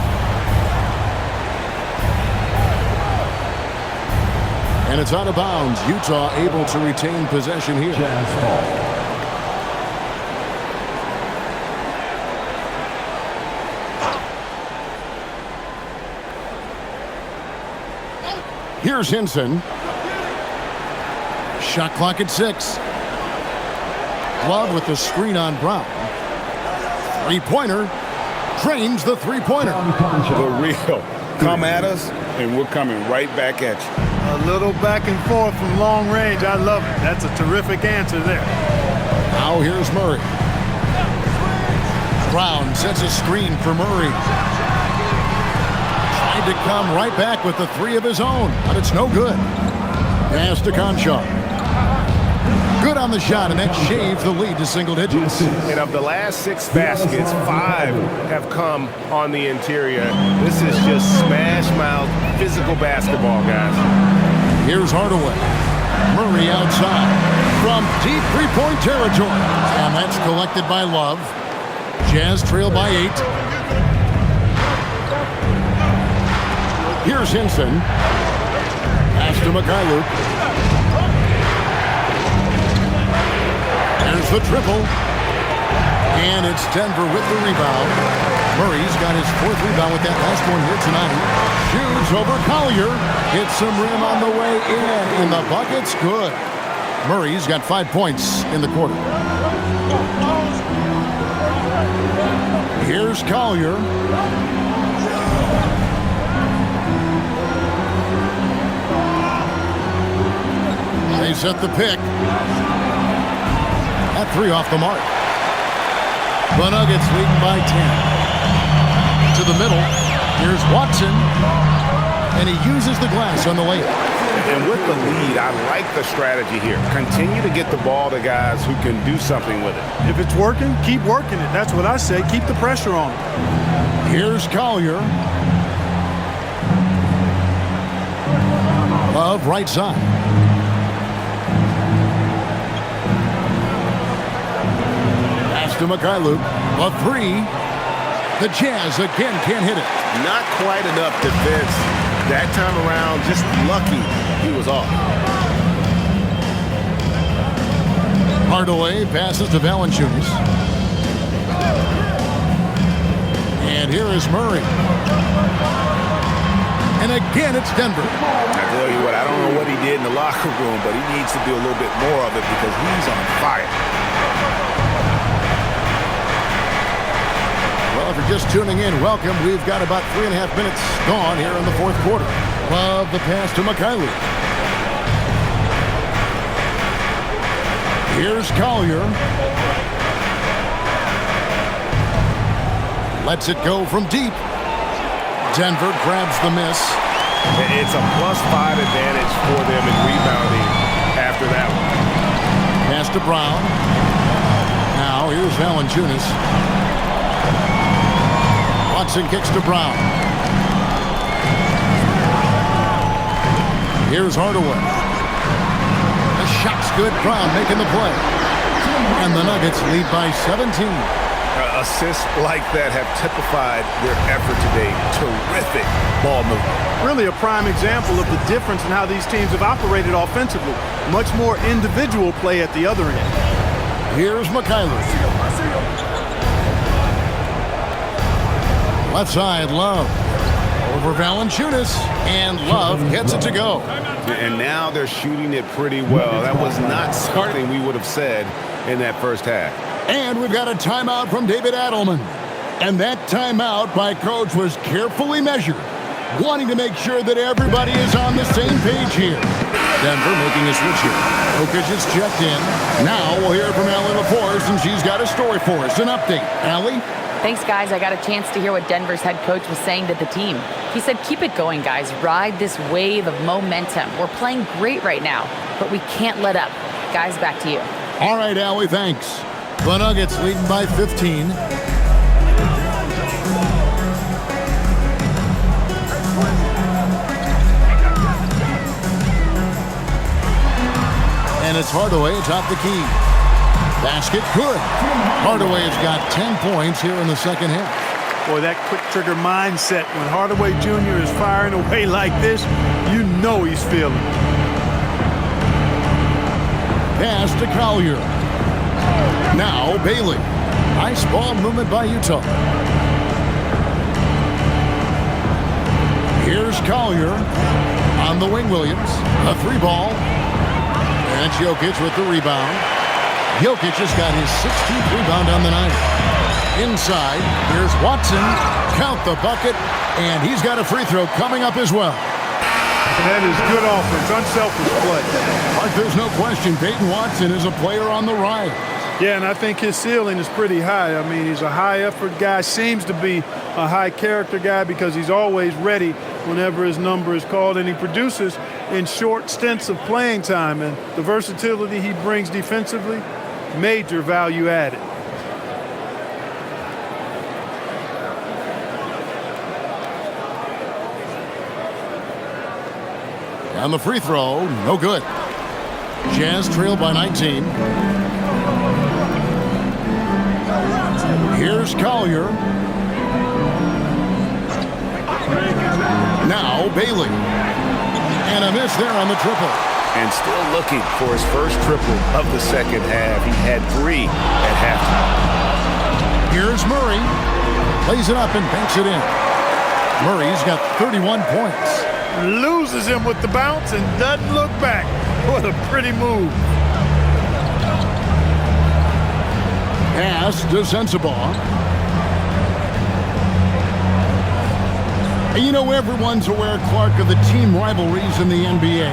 And it's out of bounds. Utah able to retain possession here. Here's Hinson. Shot clock at 6. Love with the screen on Brown. Three-pointer. Drains the three-pointer. The real. Come at us, and we're coming right back at you. A little back and forth from long range. I love it. That's a terrific answer there. Now here's Murray. Brown sets a screen for Murray. Tried to come right back with the 3 of his own, but it's no good. Pass to Conchar. Good on the shot, and that shaves the lead to single digits. And of the last 6 baskets, 5 have come on the interior. This is just smash-mouth physical basketball, guys. Here's Hardaway. Murray outside from deep three-point territory. And that's collected by Love. Jazz trail by 8. Here's Hinson. Pass to Mikhailuk. There's the triple. And it's Denver with the rebound. Murray's got his 4th rebound with that last one here tonight. Shoots over Collier. Hits some rim on the way in. And the bucket's good. Murray's got 5 points in the quarter. Here's Collier. They set the pick. That 3 off the mark. The Nuggets leading by 10. To the middle. Here's Watson. And he uses the glass on the layup. And with the lead, I like the strategy here. Continue to get the ball to guys who can do something with it. If it's working, keep working it. That's what I say. Keep the pressure on. Here's Collier. Love right side. Pass to Mikhailuk. A three. The Jazz again can't hit it. Not quite enough defense. That time around, just lucky he was off. Hardaway passes to Valanciunas. And here is Murray. And again, it's Denver. I tell you what, I don't know what he did in the locker room, but he needs to do a little bit more of it because he's on fire. Well, if you're just tuning in, welcome. We've got about 3.5 minutes gone here in the fourth quarter. Love the pass to Mikhailuk. Here's Collier. Lets it go from deep. Denver grabs the miss. It's a +5 advantage for them in rebounding after that one. Pass to Brown. Now here's Valanciunas. Watson kicks to Brown. Here's Hardaway. The shot's good. Brown making the play. And the Nuggets lead by 17. Assists like that have typified their effort today. Terrific ball movement. Really a prime example of the difference in how these teams have operated offensively. Much more individual play at the other end. Here's Mikhailuk. Left side, Love. Over Valanciunas. And Love gets it to go. And now they're shooting it pretty well. That was not something we would have said in that first half. And we've got a timeout from David Adelman. And that timeout by Coach was carefully measured, wanting to make sure that everybody is on the same page here. Denver making a switch here. Jokic is checked in. Now we'll hear from Allie LaForce, and she's got a story for us. An update. Allie? Thanks, guys. I got a chance to hear what Denver's head coach was saying to the team. He said, keep it going, guys. Ride this wave of momentum. We're playing great right now, but we can't let up. Guys, back to you. All right, Allie, thanks. The Nuggets leading by 15. And it's Hardaway atop the key. Basket good. Hardaway has got 10 points here in the second half. Boy, that quick trigger mindset when Hardaway Jr. is firing away like this, you know he's feeling it. Pass to Collier. Now Bailey. Nice ball movement by Utah. Here's Collier. On the wing, Williams. A 3-ball. And Jokic with the rebound. Jokic has got his 16th rebound on the night. Inside, here's Watson. Count the bucket. And he's got a free throw coming up as well. That is good offense, unselfish play. But there's no question Peyton Watson is a player on the rise. Yeah, and I think his ceiling is pretty high. I mean, he's a high-effort guy, seems to be a high-character guy because he's always ready whenever his number is called, and he produces in short stints of playing time. And the versatility he brings defensively, major value added. And the free throw, no good. Jazz trail by 19. Here's Collier. Now Bailey. And a miss there on the triple. And still looking for his first triple of the second half. He had 3 at halftime. Here's Murray. Plays it up and banks it in. Murray's got 31 points. Loses him with the bounce and doesn't look back. What a pretty move. Pass to Sensabaugh. And you know, everyone's aware, Clark, of the team rivalries in the NBA.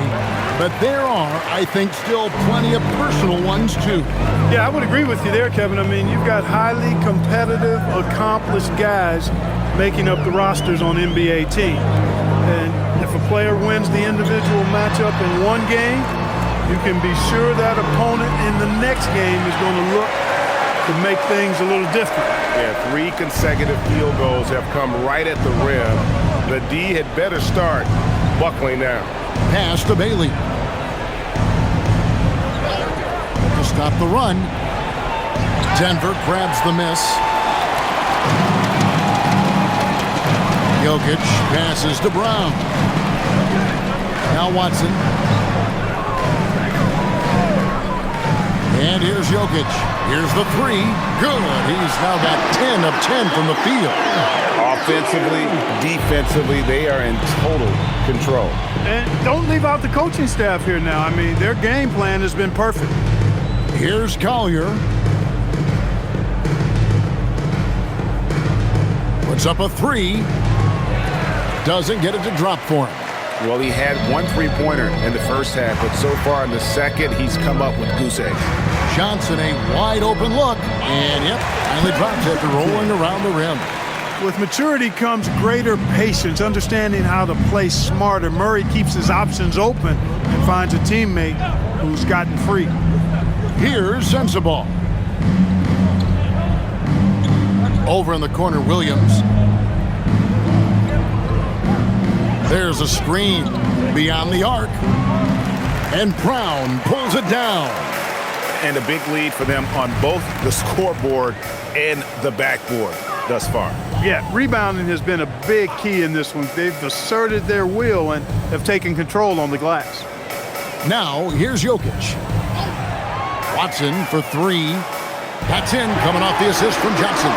But there are, I think, still plenty of personal ones, too. Yeah, I would agree with you there, Kevin. I mean, you've got highly competitive, accomplished guys making up the rosters on NBA teams. And if a player wins the individual matchup in one game, you can be sure that opponent in the next game is going to look to make things a little different. Yeah, 3 consecutive field goals have come right at the rim. The D had better start buckling down. Pass to Bailey. To stop the run. Denver grabs the miss. Jokic passes to Brown. Now Watson. And here's Jokic. Here's the 3. Good. He's now got 10 of 10 from the field. Offensively, defensively, they are in total control. And don't leave out the coaching staff here now. I mean, their game plan has been perfect. Here's Collier. Puts up a 3. Doesn't get it to drop for him. Well, he had 1 3-pointer in the first half, but so far in the second, he's come up with goose eggs. Johnson, a wide open look, and yep, finally drops after rolling around the rim. With maturity comes greater patience, understanding how to play smarter. Murray keeps his options open and finds a teammate who's gotten free. Here's Sensabaugh. Over in the corner, Williams. There's a screen beyond the arc. And Brown pulls it down. And a big lead for them on both the scoreboard and the backboard thus far. Yeah, rebounding has been a big key in this one. They've asserted their will and have taken control on the glass. Now, here's Jokic. Watson for 3. That's in, coming off the assist from Johnson.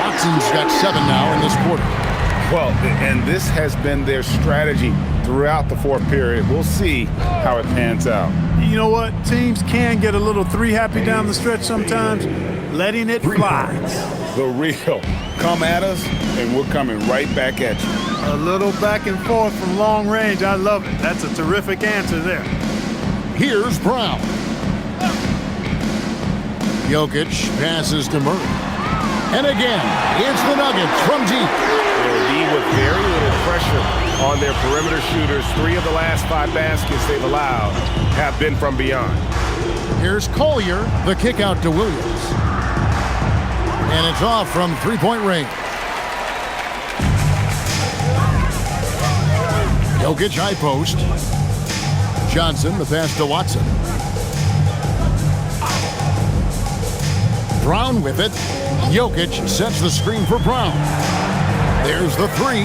Watson's got 7 now in this quarter. Well, and this has been their strategy throughout the fourth period. We'll see how it pans out. You know what? Teams can get a little 3 happy down the stretch sometimes, letting it fly. The real. Come at us, and we're coming right back at you. A little back and forth from long range. I love it. That's a terrific answer there. Here's Brown. Jokic passes to Murray. And again, it's the Nuggets from deep. With very little pressure on their perimeter shooters. 3 of the last 5 baskets they've allowed have been from beyond. Here's Collier, the kick out to Williams. And it's off from 3-point range. Jokic high post. Johnson, the pass to Watson. Brown with it. Jokic sets the screen for Brown. There's the 3.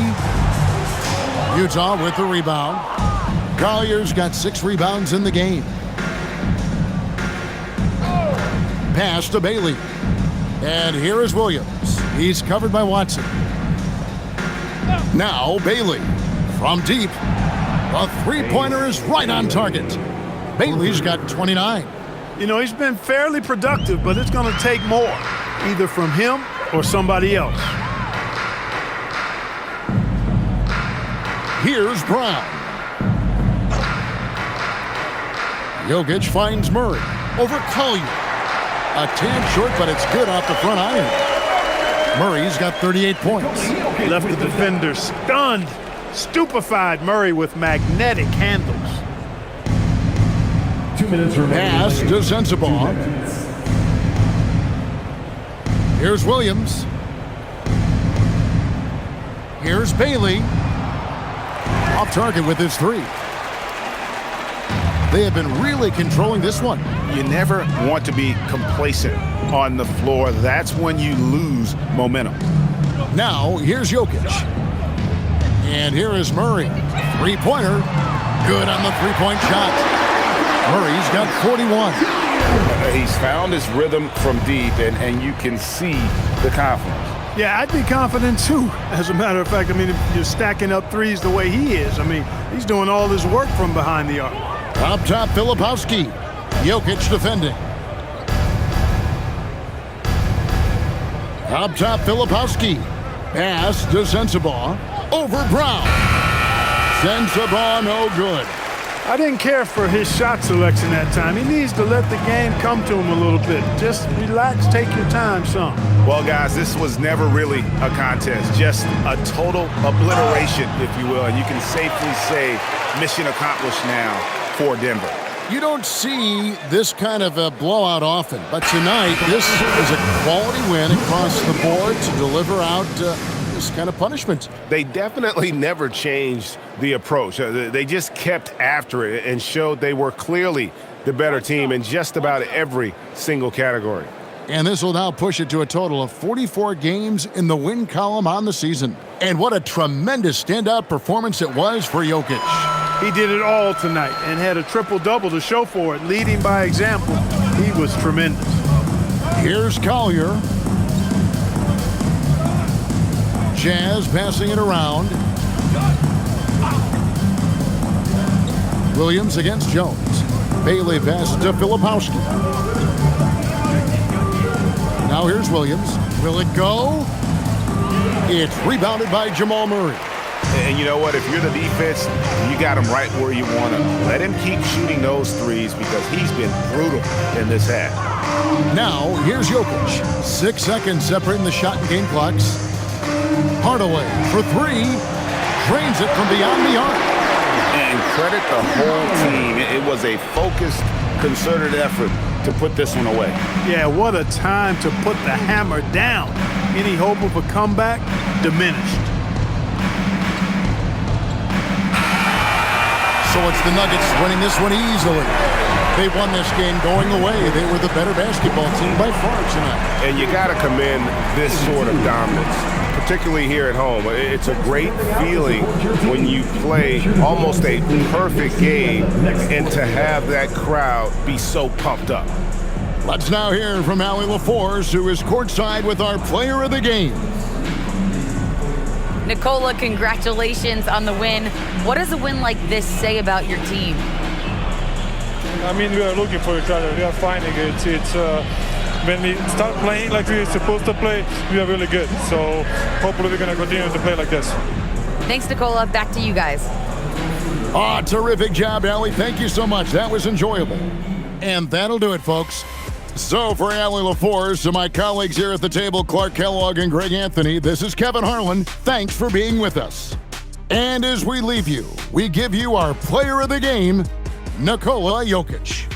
Utah with the rebound. Collier's got 6 rebounds in the game. Pass to Bailey. And here is Williams. He's covered by Watson. Now Bailey from deep. The 3-pointer is right on target. Bailey's got 29. You know, he's been fairly productive, but it's going to take more, either from him or somebody else. Here's Brown. Jokic finds Murray over Collier. A tad short, but it's good off the front iron. Murray's got 38 points. Left the defender stunned, stupefied. Murray with magnetic handles. 2 minutes remaining. Pass to Sensabaugh. Here's Williams. Here's Bailey. Off target with his 3. They have been really controlling this one. You never want to be complacent on the floor. That's when you lose momentum. Now, here's Jokic. And here is Murray. 3-pointer. Good on the 3-point shot. Murray's got 41. He's found his rhythm from deep, and you can see the confidence. Yeah, I'd be confident too. As a matter of fact, I mean, if you're stacking up threes the way he is, I mean, he's doing all his work from behind the arc. Up top, Filipowski. Jokic defending. Up top, Filipowski. Pass to Sensabaugh. Over Brown. Sensabaugh, no good. I didn't care for his shot selection that time. He needs to let the game come to him a little bit. Just relax, take your time, son. Well, guys, this was never really a contest, just a total obliteration, if you will. And you can safely say mission accomplished now for Denver. You don't see this kind of a blowout often, but tonight this is a quality win across the board to deliver out this kind of punishment. They definitely never changed the approach. They just kept after it and showed they were clearly the better team in just about every single category. And this will now push it to a total of 44 games in the win column on the season. And what a tremendous standout performance it was for Jokic. He did it all tonight and had a triple-double to show for it, leading by example. He was tremendous. Here's Collier. Jazz passing it around. Williams against Jones. Bailey passes to Filipowski. Now here's Williams. Will it go? It's rebounded by Jamal Murray. And you know what? If you're the defense, you got him right where you want him. Let him keep shooting those threes because he's been brutal in this half. Now, here's Jokic. 6 seconds separating the shot and game clocks. Hardaway for three. Drains it from beyond the arc. And credit the whole team. It was a focused, concerted effort to put this one away. Yeah, what a time to put the hammer down. Any hope of a comeback diminished. So it's the Nuggets winning this one easily. They won this game going away. They were the better basketball team by far tonight. And you got to commend this sort of dominance, particularly here at home. It's a great feeling when you play almost a perfect game and to have that crowd be so pumped up. Let's now hear from Allie LaForce, who is courtside with our player of the game. Nikola, congratulations on the win. What does a win like this say about your team? I mean, we are looking for each other. We are finding it. When we start playing like we're supposed to play, we are really good. So hopefully we're going to continue to play like this. Thanks, Nikola. Back to you guys. Terrific job, Allie. Thank you so much. That was enjoyable. And that'll do it, folks. So for Allie LaForce and my colleagues here at the table, Clark Kellogg and Greg Anthony, this is Kevin Harlan. Thanks for being with us. And as we leave you, we give you our player of the game, Nikola Jokic.